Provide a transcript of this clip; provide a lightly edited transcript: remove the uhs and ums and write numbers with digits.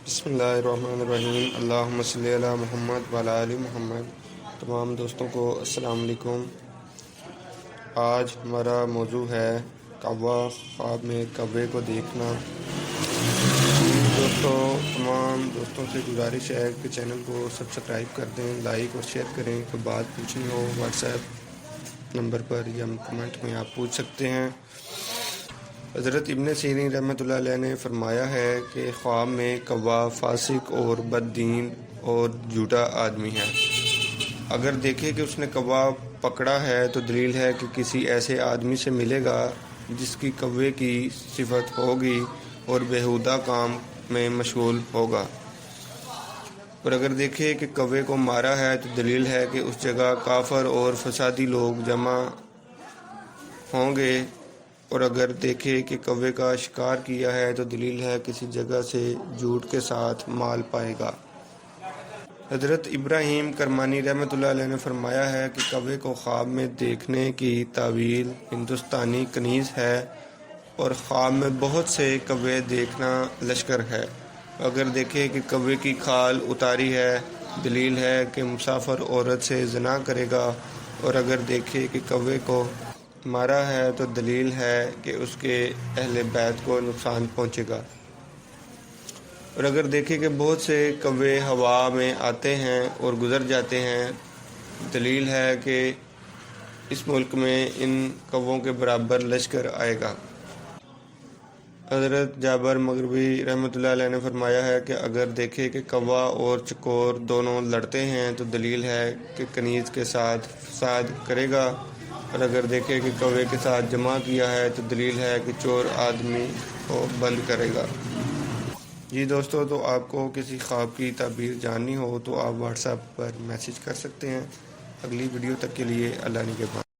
بسم اللہ الرحمن الرحیم۔ اللہم صلی علی محمد وعلی آل محمد۔ تمام دوستوں کو السلام علیکم۔ آج ہمارا موضوع ہے کوا، خواب میں کوے کو دیکھنا۔ تمام دوستوں سے گزارش ہے کہ چینل کو سبسکرائب کر دیں، لائک اور شیئر کریں۔ کوئی بات پوچھنی ہو واٹس ایپ نمبر پر یا کمنٹ میں آپ پوچھ سکتے ہیں۔ حضرت ابن سیرین رحمۃ اللہ علیہ نے فرمایا ہے کہ خواب میں کوا فاسق اور بد دین اور جھوٹا آدمی ہے۔ اگر دیکھے کہ اس نے کوا پکڑا ہے تو دلیل ہے کہ کسی ایسے آدمی سے ملے گا جس کی کوے کی صفت ہوگی اور بیہودہ کام میں مشغول ہوگا۔ اور اگر دیکھے کہ کوے کو مارا ہے تو دلیل ہے کہ اس جگہ کافر اور فسادی لوگ جمع ہوں گے۔ اور اگر دیکھے کہ کوے کا شکار کیا ہے تو دلیل ہے کسی جگہ سے جھوٹ کے ساتھ مال پائے گا۔ حضرت ابراہیم کرمانی رحمۃ اللہ علیہ نے فرمایا ہے کہ کوے کو خواب میں دیکھنے کی تعویل ہندوستانی کنیز ہے، اور خواب میں بہت سے کوے دیکھنا لشکر ہے۔ اگر دیکھے کہ کوے کی کھال اتاری ہے دلیل ہے کہ مسافر عورت سے زنا کرے گا، اور اگر دیکھے کہ کوے کو مارا ہے تو دلیل ہے کہ اس کے اہل بیت کو نقصان پہنچے گا۔ اور اگر دیکھے کہ بہت سے کوے ہوا میں آتے ہیں اور گزر جاتے ہیں، دلیل ہے کہ اس ملک میں ان کووں کے برابر لشکر آئے گا۔ حضرت جابر مغربی رحمۃ اللہ علیہ نے فرمایا ہے کہ اگر دیکھے کہ کوا اور چکور دونوں لڑتے ہیں تو دلیل ہے کہ کنیز کے ساتھ فساد کرے گا، اور اگر دیکھے کہ کوے کے ساتھ جمع کیا ہے تو دلیل ہے کہ چور آدمی کو بند کرے گا۔ جی دوستو، تو آپ کو کسی خواب کی تعبیر جاننی ہو تو آپ واٹس ایپ پر میسج کر سکتے ہیں۔ اگلی ویڈیو تک کے لیے اللہ نگہبان۔